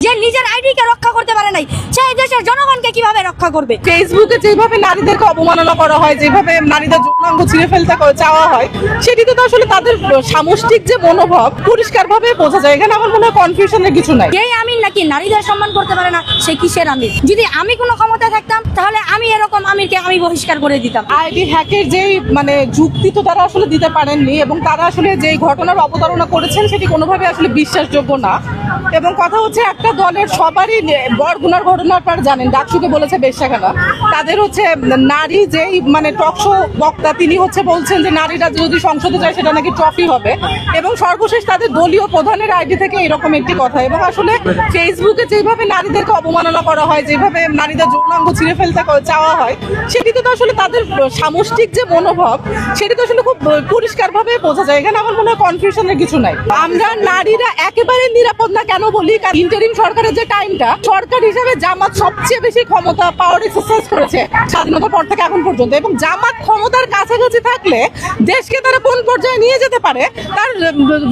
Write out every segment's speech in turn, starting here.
যে নিজের আইডিকে রক্ষা করতে পারে নাই সেই দেশের জনগণকে কিভাবে রক্ষা করবে? ফেসবুকে যেভাবে নারীদেরকে অবমাননা করা হয়, যেভাবে নারীদের যৌনাঙ্গ ছিঁড়ে ফেলতে চাওয়া হয়, সেটিতে তো আসলে তাদের সামষ্টিক যে মনোভাব পরিষ্কারভাবে বোঝা যায়। এখানে আমার মনে হয় কনফিউশনের কিছু নাই। যেই আমির নাকি নারীদের সম্মান করতে পারে না, সে কিসের আমির? যদি আমি কোনো ক্ষমতা থাকতাম তাহলে আমি এরকম আমিরকে আমি বহিষ্কার করে দিতাম। আইডি হ্যাকের যেই যুক্তি তো তারা আসলে দিতে পারেননি, এবং তারা আসলে যেই ঘটনার অবতারণা করেছেন সেটি কোনোভাবে আসলে বিশ্বাসযোগ্য না। এবং কথা হচ্ছে, একটা দলের সবারই বরগুনার ঘটনার পর জানেন ডাকসুকে বলেছে বেশ্যাখানা। তাদের হচ্ছে নারী যেই টকশো বক্তা, তিনি বলছেন যে নারীরা যদি সংসদে যায় সেটা নাকি ট্রফি হবে। এবং সর্বশেষ তাদের দলীয় প্রধানের আইডি থেকে এরকম একটি কথা। এবং আসলে ফেসবুকে যেভাবে নারীদেরকে অবমাননা করা হয়, যেভাবে নারীদের যৌনাঙ্গ ছিঁড়ে ফেলতে চাওয়া হয়, সেটিতে তো আসলে তাদের সামষ্টিক যে মনোভাব সেটি তো আসলে খুব পরিষ্কারভাবে বোঝা যায়। এখানে আমার মনে হয় কনফিউশনের কিছু নাই। আমরা নারীরা একেবারে নিরাপদ না কেন বলি, কারণ ইন্টারিম সরকারের যে টাইমটা, সরকার হিসেবে জামাত সবচেয়ে বেশি ক্ষমতা পাওয়ার এক্সারসাইজ করেছে স্বাধীনতার পর থেকে এখন পর্যন্ত। এবং জামাত ক্ষমতার কাছাকাছি থাকলে দেশকে তারা কোন পর্যায়ে নিয়ে যেতে পারে তার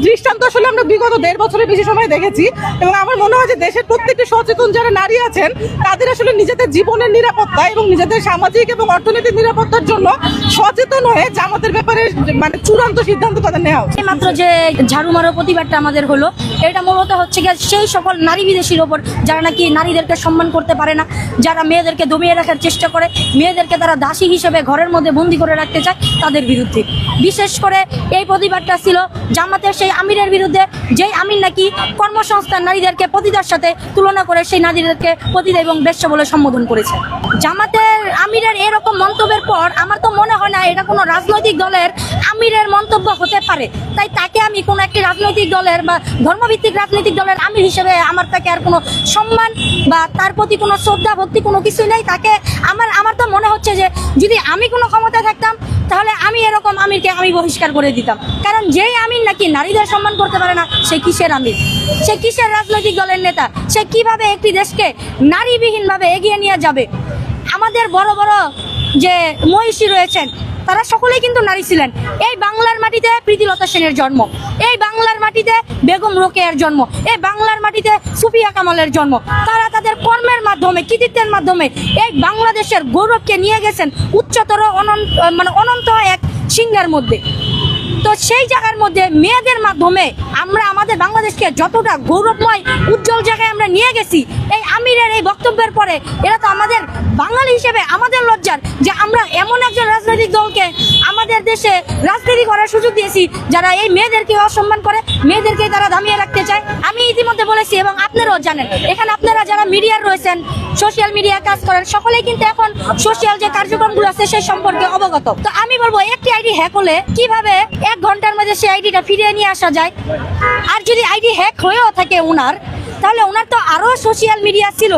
দৃষ্টান্ত আসলে আমরা বিগত 1.5 বছরের বেশি সময় দেখেছি। এবং আমার মনে হয় যে দেশের প্রত্যেকটি সচেতন যারা নারী আছেন, তাদের আসলে নিজেদের জীবনের নিরাপত্তা এবং নিজেদের সামাজিক এবং অর্থনৈতিক নিরাপত্তার জন্য সচেতন হয়ে জামাতের ব্যাপারে চূড়ান্ত সিদ্ধান্ত তাদের নেওয়া উচিত। মাত্র যে ঝাড়ু মারো প্রতিবাদটা আমাদের হলো, এটা মূলত হচ্ছে গিয়ে সেই সকল নারী বিদেশির ওপর যারা নাকি নারীদেরকে সম্মান করতে পারে না, যারা মেয়েদেরকে দমিয়ে রাখার চেষ্টা করে, মেয়েদেরকে তারা দাসী হিসেবে ঘরের মধ্যে বন্দি করে রাখতে চায়, তাদের বিরুদ্ধে। বিশেষ করে এই প্রতিবাদটা ছিল জামাতের সেই আমিরের বিরুদ্ধে, যেই আমির নাকি কর্মসংস্থান নারীদেরকে পতিতার সাথে তুলনা করে সেই নারীদেরকে পতিতা এবং বেশ্যা বলে সম্বোধন করেছে। জামাতের আমিরের এরকম মন্তব্যের পর আমার তো মনে হয় না এটা কোনো রাজনৈতিক দলের আমিরের মন্তব্য হতে পারে। তাই তাকে আমি কোনো একটি রাজনৈতিক দলের বা ধর্মভিত্তিক রাজনৈতিক দলের আমির হিসেবে আমার তাকে আর কোনো সম্মান বা তার প্রতি কোনো শ্রদ্ধা ভক্তি কোনো কিছুই নেই। তাকে আমার তো মনে হচ্ছে যে যদি আমি কোনো ক্ষমতা থাকতাম তাহলে আমি এরকম আমিরকে আমি বহিষ্কার করে দিতাম। কারণ যেই আমির নাকি নারীদের সম্মান করতে পারে না, সে কিসের আমির? সে কিসের রাজনৈতিক দলের নেতা? সে কিভাবে একটি দেশকে নারীবিহীনভাবে এগিয়ে নিয়ে যাবে? আমাদের বড় বড় যে মহিষী রয়েছেন তারা সকলেই কিন্তু নারী ছিলেন। এই বাংলার মাটিতে প্রীতিলতা সেনের জন্ম, এই বাংলার মাটিতে বেগম রোকেয়ার জন্ম, এই বাংলার মাটিতে সুফিয়া কামালের জন্ম। তারা তাদের কর্মের মাধ্যমে, কৃতিত্বের মাধ্যমে এই বাংলাদেশের গৌরবকে নিয়ে গেছেন উচ্চতর অনন্ত এক সিংহের মধ্যে। তো সেই জায়গার মধ্যে মেয়েদের মাধ্যমে আমরা আমাদের বাংলাদেশকে যতটা গৌরবময় উজ্জ্বল জায়গায় আমরা নিয়ে গেছি, এই আমিরের এই বক্তব্যের পরে এটা তো আমাদের বাঙালি হিসেবে আমাদের লজ্জার যে আমরা এমন একজন রাজনৈতিক দলকে আমাদের দেশে রাজনীতি করার সুযোগ দিয়েছি যারা এই মেয়েদেরকে অসম্মান করে, মেয়েদেরকে তারা দামিয়ে রাখতে চায়। আমি ইতিমধ্যে বলেছি এবং আপনারাও জানেন, এখানে আপনারা যারা মিডিয়ার রয়েছেন, সোশ্যাল মিডিয়া কাজ করেন, সকলেই কিন্তু এখন সোশ্যাল যে কার্যক্রমগুলো আছে সেই সম্পর্কে অবগত। তো আমি বলবো, একটি আইডি হ্যাক হলে কিভাবে 1 ঘন্টার মধ্যে সেই আইডিটা ফিরিয়ে নিয়ে আসা যায়। আর যদি আইডি হ্যাক হয়েও থাকে ওনার, তাহলে ওনার তো আরো সোশ্যাল মিডিয়া ছিল,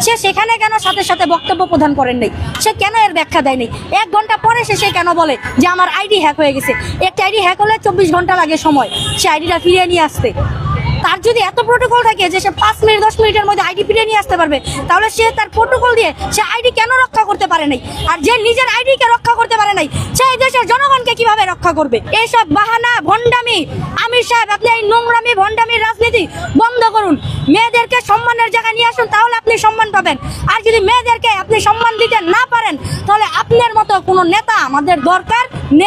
সে সেখানে কেন সাথে সাথে বক্তব্য প্রদান করেন নাই? সে কেন এর ব্যাখ্যা দেয় নাই? 1 ঘন্টা পরে সে কেন বলে যে আমার আইডি হ্যাক হয়ে গেছে? একটা আইডি হ্যাক হলে 24 ঘন্টা লাগে সময় সে আইডিটা ফিরিয়ে নিয়ে আসতে। তার যদি এত প্রোটোকল থাকে যে সে 5 মিনিট 10 মিনিটের মধ্যে আইডি ফিরিয়ে নিয়ে আসতে পারবে, তাহলে সে তার প্রোটোকল দিয়ে সে আইডি কেন রক্ষা করতে পারে নাই? আর যে নিজের আইডিকে রক্ষা করতে পারে নাই, সেই দেশের জনগণকে কিভাবে রক্ষা করবে? এইসব বাহানা, ভণ্ডামি, আমির সাহেব আপনি এই নোংরামি ভণ্ডামির রাজনীতি বন্ধ করুন। মেয়েদেরকে সম্মানের জায়গায় নিয়ে আসুন, তাহলে আপনি সম্মান পাবেন। আর যদি মেয়েদেরকে আপনি সম্মান দিতে না পারেন, তাহলে আপনার মতো কোনো নেতা আমাদের দরকার নেই।